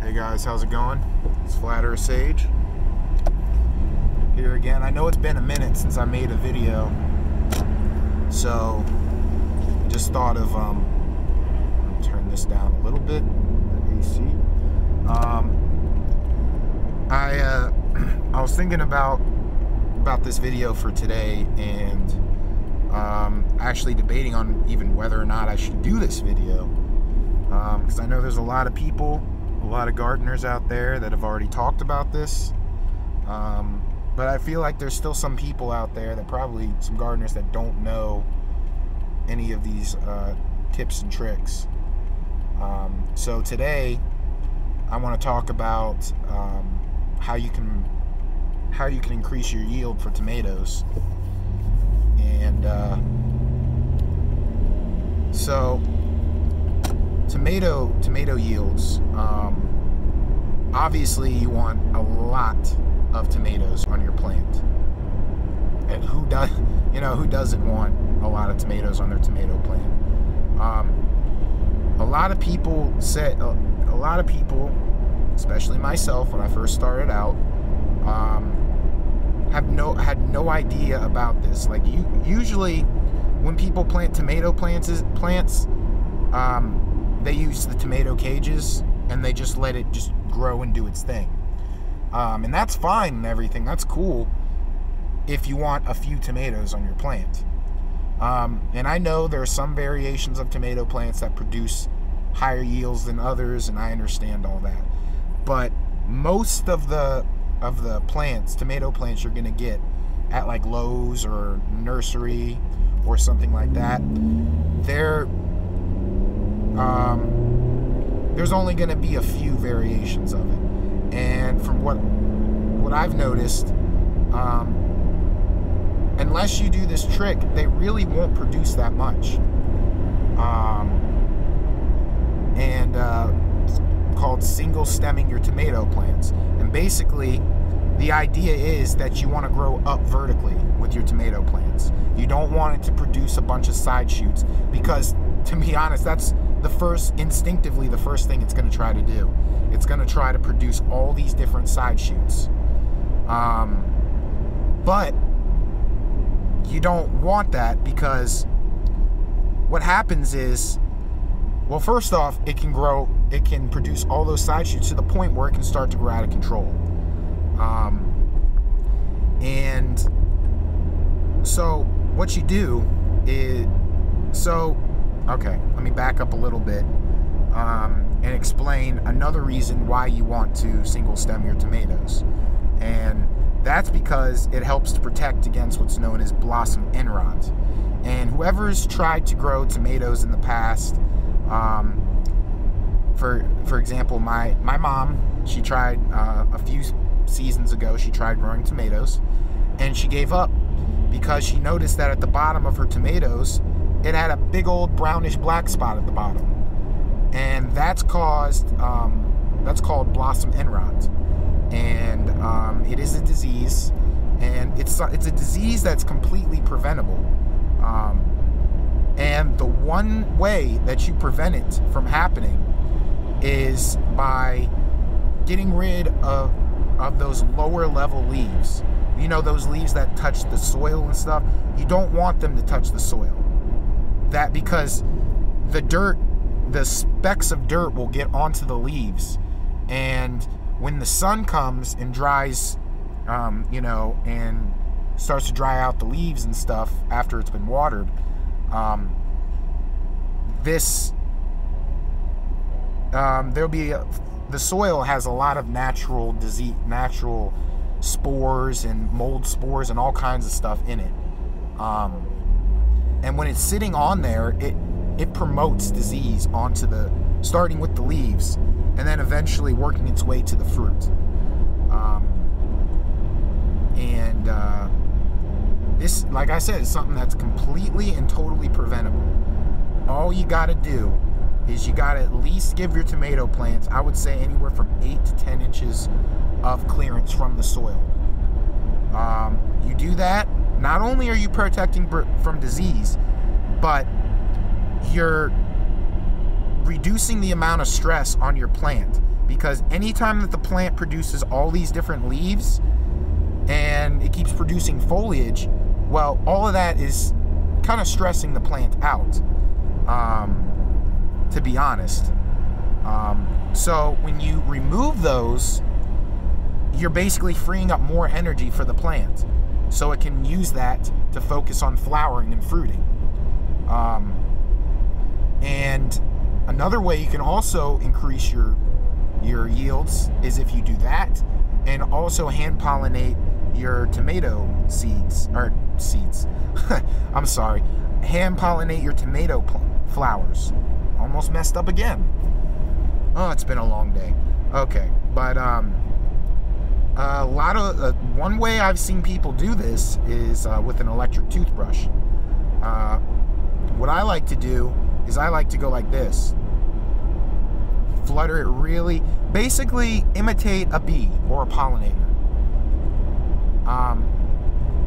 Hey guys, how's it going? It's Flat Earth Sage here again. I know it's been a minute since I made a video, so just thought of turn this down a little bit, the AC. I was thinking about this video for today, and actually debating on even whether or not I should do this video, because I know there's a lot of people, a lot of gardeners out there that have already talked about this, but I feel like there's still some people out there that probably, some gardeners that don't know any of these tips and tricks. So today I want to talk about how you can increase your yield for tomatoes. And so tomato yields, obviously you want a lot of tomatoes on your plant, and who doesn't want a lot of tomatoes on their tomato plant? A lot of people, especially myself when I first started out, had no idea about this. Like, usually when people plant tomato plants, they use the tomato cages and they just let it just grow and do its thing. And that's fine and everything. That's cool if you want a few tomatoes on your plant. And I know there are some variations of tomato plants that produce higher yields than others, and I understand all that. But most of the plants, tomato plants you're gonna get at like Lowe's or nursery or something like that, there's only going to be a few variations of it. And from what I've noticed, unless you do this trick, they really won't produce that much. It's called single stemming your tomato plants. And basically, the idea is that you want to grow up vertically with your tomato plants. You don't want it to produce a bunch of side shoots, because, to be honest, that's instinctively the first thing it's going to try to do. It's going to try to produce all these different side shoots. But you don't want that, because what happens is, well, first off, it can produce all those side shoots to the point where it can start to grow out of control. And so what you do is, okay, let me back up a little bit and explain another reason why you want to single stem your tomatoes. And that's because it helps to protect against what's known as blossom end rot. And whoever's tried to grow tomatoes in the past, for example, my mom, she tried a few seasons ago, she tried growing tomatoes, and she gave up because she noticed that at the bottom of her tomatoes, it had a big old brownish black spot at the bottom, and that's called blossom end rot. And it is a disease, and it's a disease that's completely preventable. And the one way that you prevent it from happening is by getting rid of those lower level leaves. You know, those leaves that touch the soil and stuff. You don't want them to touch the soil. That because the specks of dirt will get onto the leaves, and when the sun comes and dries, and starts to dry out the leaves and stuff after it's been watered, the soil has a lot of natural spores and mold spores and all kinds of stuff in it. And when it's sitting on there, it promotes disease starting with the leaves, and then eventually working its way to the fruit. This, like I said, is something that's completely and totally preventable. All you gotta do is you gotta at least give your tomato plants, I would say, anywhere from 8 to 10 inches of clearance from the soil. You do that, not only are you protecting from disease, but you're reducing the amount of stress on your plant, because anytime that the plant produces all these different leaves and it keeps producing foliage, well, all of that is kind of stressing the plant out, to be honest. So when you remove those, you're basically freeing up more energy for the plant, so it can use that to focus on flowering and fruiting. And another way you can also increase your yields is if you do that, and also hand pollinate your tomato seeds, I'm sorry, hand pollinate your tomato flowers. Almost messed up again. Oh, it's been a long day. Okay, but one way I've seen people do this is with an electric toothbrush. What I like to do is I like to go like this. Flutter it really, basically imitate a bee or a pollinator.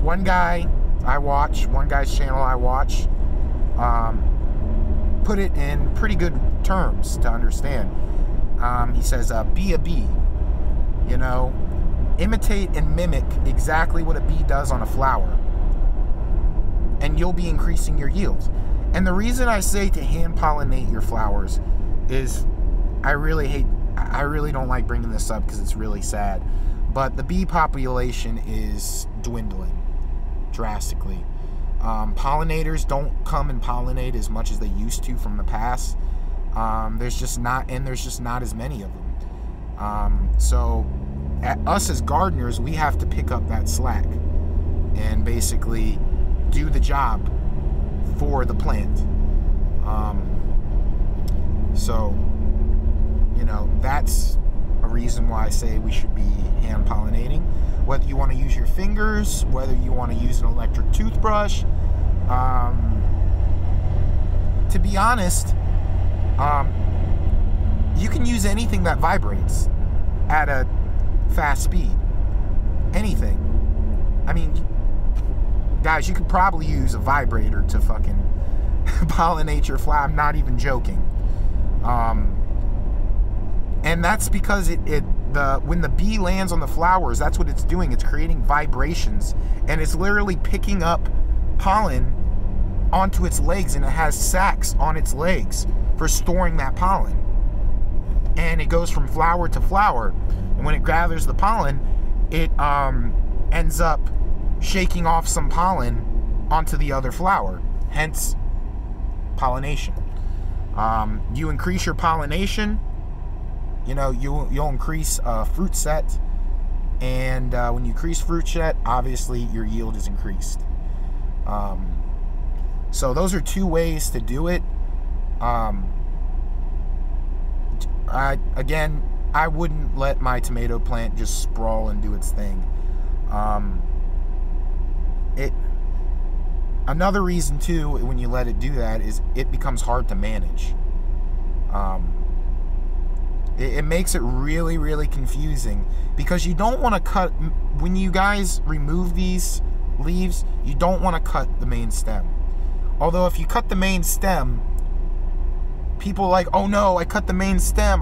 One guy's channel I watch, put it in pretty good terms to understand. He says, be a bee, you know, imitate and mimic exactly what a bee does on a flower, and you'll be increasing your yields. And the reason I say to hand pollinate your flowers is I really don't like bringing this up because it's really sad, but the bee population is dwindling drastically. Pollinators don't come and pollinate as much as they used to from the past. There's just not as many of them. So us as gardeners, we have to pick up that slack and basically do the job for the plant. So, you know, that's a reason why I say we should be hand pollinating. Whether you want to use your fingers, whether you want to use an electric toothbrush, to be honest, you can use anything that vibrates at a fast speed. Anything. I mean, guys, you could probably use a vibrator to fucking pollinate your flower. I'm not even joking. And that's because when the bee lands on the flowers, that's what it's doing. It's creating vibrations, and it's literally picking up pollen onto its legs, and it has sacs on its legs for storing that pollen. And it goes from flower to flower, and when it gathers the pollen, it ends up shaking off some pollen onto the other flower, hence pollination. You increase your pollination, you know, you'll increase fruit set, and when you increase fruit set, obviously your yield is increased. So those are two ways to do it. Again, I wouldn't let my tomato plant just sprawl and do its thing. Another reason too, when you let it do that, is it becomes hard to manage. It makes it really, really confusing, because you don't want to cut, when you guys remove these leaves, you don't want to cut the main stem. Although if you cut the main stem, people are like, oh no, I cut the main stem,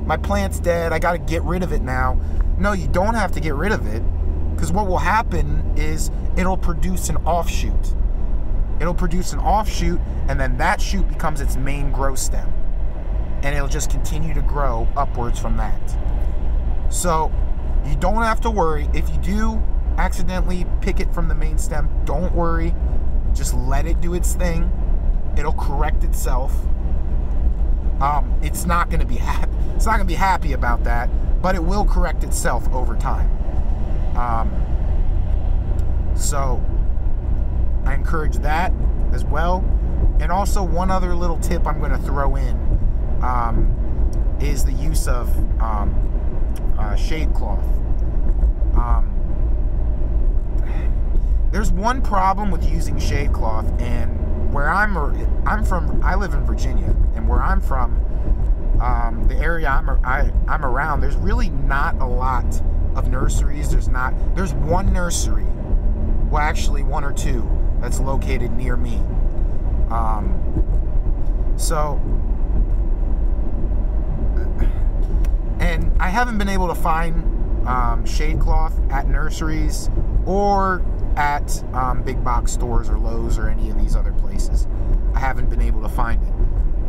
my plant's dead, I gotta get rid of it now. No, you don't have to get rid of it, because what will happen is it'll produce an offshoot. It'll produce an offshoot, and then that shoot becomes its main growth stem, and it'll just continue to grow upwards from that. So you don't have to worry. If you do accidentally pick it from the main stem, don't worry. Just let it do its thing. It'll correct itself. It's not going to be happy. It's not going to be happy about that, but it will correct itself over time. So I encourage that as well. And also, one other little tip I'm going to throw in is the use of shade cloth. There's one problem with using shade cloth, and where I'm from, I live in Virginia, and where I'm from, the area I'm around, there's really not a lot of nurseries. There's one nursery, well, actually one or two, that's located near me. So I haven't been able to find shade cloth at nurseries or at big box stores or Lowe's or any of these other places. I haven't been able to find it.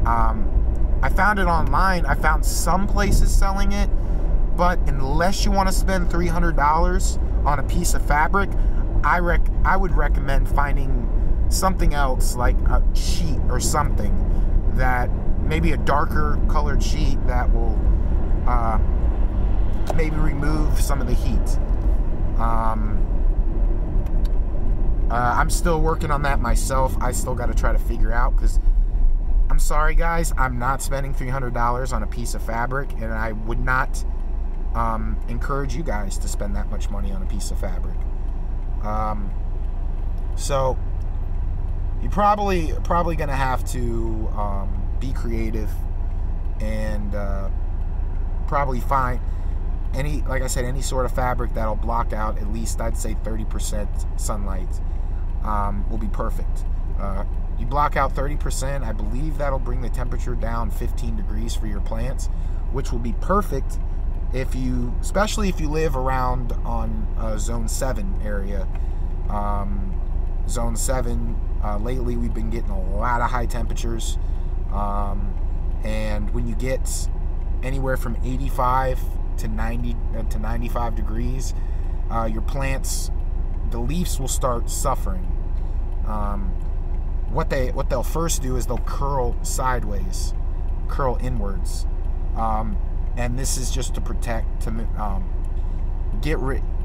I found it online. I found some places selling it, but unless you want to spend $300 on a piece of fabric, I would recommend finding something else, like a sheet or something, that maybe a darker colored sheet that will maybe remove some of the heat. I'm still working on that myself. I still got to try to figure out, because I'm sorry guys, I'm not spending $300 on a piece of fabric, and I would not encourage you guys to spend that much money on a piece of fabric. So you're probably gonna have to be creative and probably find like I said, any sort of fabric that'll block out at least, I'd say, 30% sunlight will be perfect. You block out 30%, I believe that'll bring the temperature down 15 degrees for your plants, which will be perfect if you, especially if you live around on zone 7 area. Zone 7, lately we've been getting a lot of high temperatures, and when you get anywhere from 85 to 90 to 95 degrees, your plants, the leaves will start suffering. What they'll first do is they'll curl sideways, curl inwards, and this is just to protect, to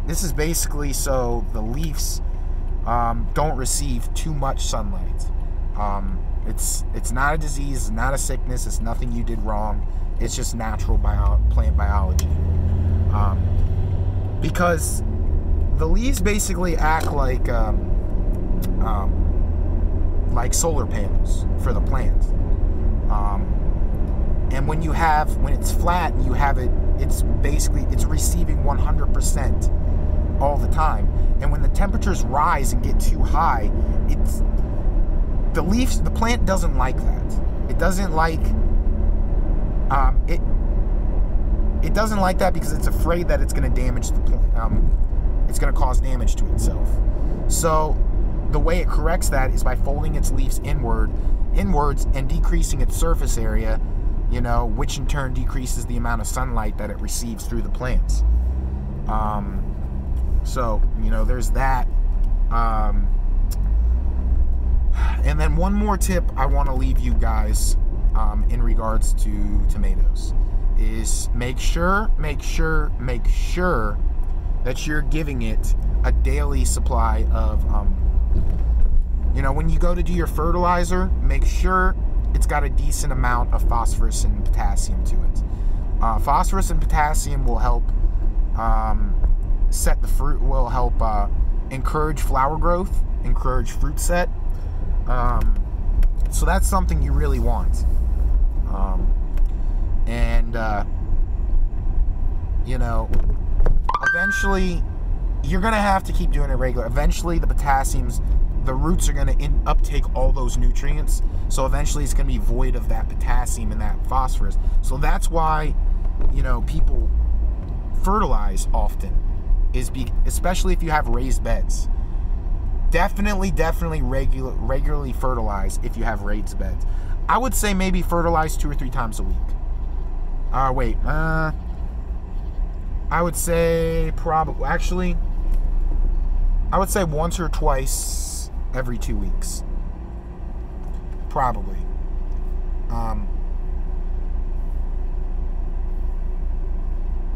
this is basically so the leaves don't receive too much sunlight. It's not a disease, it's not a sickness, it's nothing you did wrong. It's just natural plant biology. Because the leaves basically act like solar panels for the plant. And when it's flat and you have it, it's receiving 100% all the time. And when the temperatures rise and get too high, the plant doesn't like that. It doesn't like it doesn't like that, because it's afraid that it's going to damage the plant. It's going to cause damage to itself. So the way it corrects that is by folding its leaves inwards and decreasing its surface area, which in turn decreases the amount of sunlight that it receives through the plants. So there's that. And then one more tip I want to leave you guys in regards to tomatoes is make sure that you're giving it a daily supply of when you go to do your fertilizer, make sure it's got a decent amount of phosphorus and potassium to it. Phosphorus and potassium will help set the fruit, will help encourage flower growth, encourage fruit set. So that's something you really want. Eventually you're gonna have to keep doing it regular. Eventually the roots are gonna uptake all those nutrients, so eventually it's gonna be void of that potassium and that phosphorus. So that's why people fertilize often, especially if you have raised beds. Definitely regularly fertilize if you have raised beds. I would say maybe fertilize 2 or 3 times a week. I would say I would say once or twice every 2 weeks. Probably.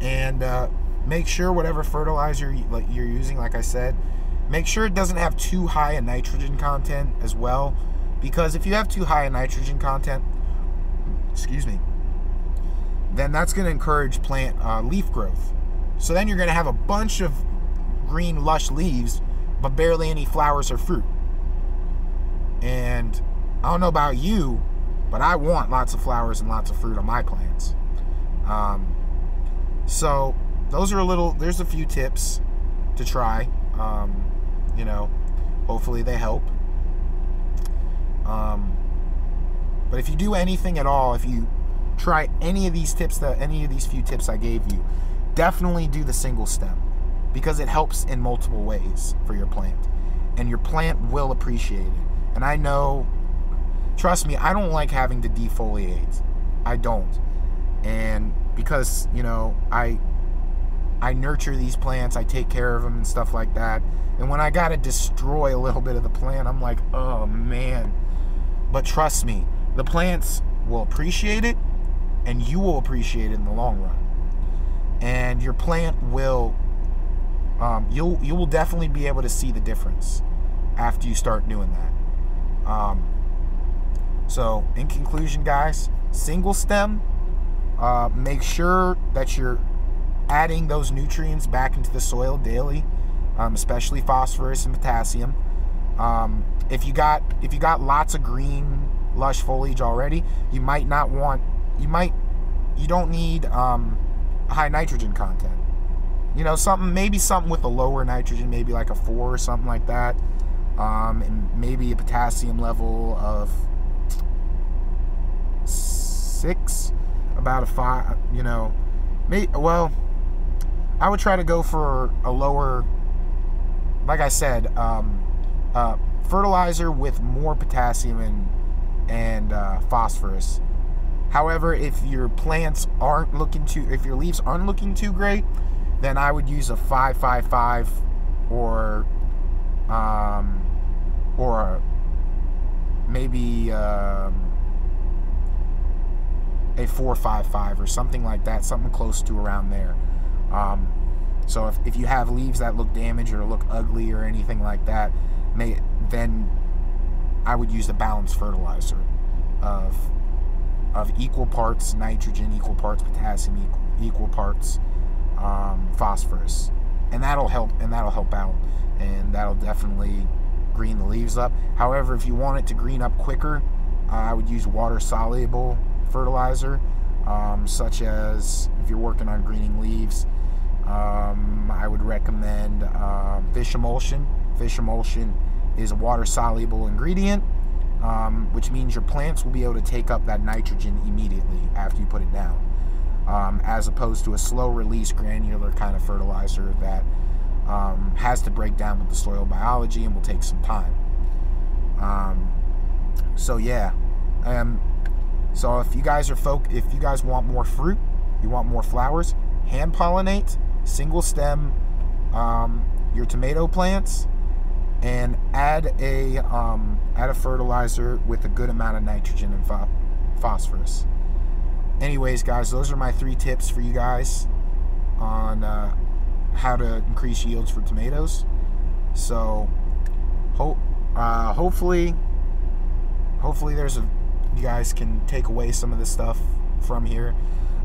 And make sure whatever fertilizer you're using, like I said, make sure it doesn't have too high a nitrogen content as well, because if you have too high a nitrogen content, then that's going to encourage plant leaf growth. So then you're going to have a bunch of green lush leaves, but barely any flowers or fruit. And I don't know about you, but I want lots of flowers and lots of fruit on my plants. So there's a few tips to try. Hopefully they help. But if you do anything at all, if you try any of these few tips I gave you, definitely do the single stem, because it helps in multiple ways for your plant, and your plant will appreciate it. And I know, trust me, I don't like having to defoliate. I don't. And because, you know, I nurture these plants, I take care of them and stuff like that. And when I gotta destroy a little bit of the plant, I'm like, oh man. But trust me, the plants will appreciate it, and you will appreciate it in the long run. And your plant will, you will definitely be able to see the difference after you start doing that. So in conclusion, guys, single stem, make sure that you're adding those nutrients back into the soil daily, especially phosphorus and potassium. If you got lots of green, lush foliage already, you don't need a high nitrogen content. You know, maybe something with a lower nitrogen, maybe like a 4 or something like that. And maybe a potassium level of 6, about a 5, you know. Well, I would try to go for a lower, like I said, fertilizer with more potassium and phosphorus. However, if your leaves aren't looking too great, then I would use a 5-5-5 or maybe a 4-5-5 or something like that, something close to around there. So if you have leaves that look damaged or look ugly or anything like that, then I would use a balanced fertilizer of equal parts nitrogen, equal parts potassium, equal parts phosphorus, and that'll help out, and that'll definitely green the leaves up. However, if you want it to green up quicker, I would use water soluble fertilizer, such as, if you're working on greening leaves, I would recommend fish emulsion. Fish emulsion is a water soluble ingredient, which means your plants will be able to take up that nitrogen immediately after you put it down, as opposed to a slow release granular kind of fertilizer that has to break down with the soil biology and will take some time. So yeah, so if you guys want more fruit, you want more flowers, hand pollinate, single stem your tomato plants, and add a fertilizer with a good amount of nitrogen and phosphorus. Anyways, guys, those are my 3 tips for you guys on how to increase yields for tomatoes. So hopefully you guys can take away some of this stuff from here.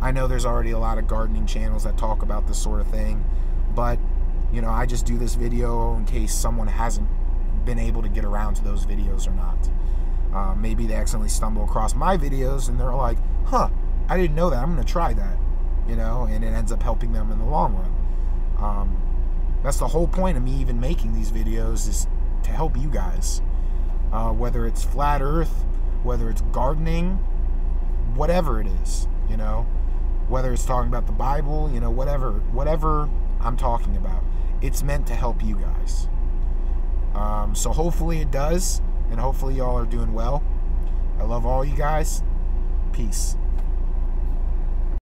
I know there's already a lot of gardening channels that talk about this sort of thing, but you know, I just do this video in case someone hasn't been able to get around to those videos or not. Maybe they accidentally stumble across my videos and they're like, huh, I didn't know that, I'm going to try that, you know, and it ends up helping them in the long run. That's the whole point of me even making these videos, is to help you guys. Whether it's flat earth, whether it's gardening, whatever it is, you know, whether it's talking about the Bible, you know, whatever I'm talking about, it's meant to help you guys. So hopefully it does, and hopefully y'all are doing well. I love all you guys. Peace.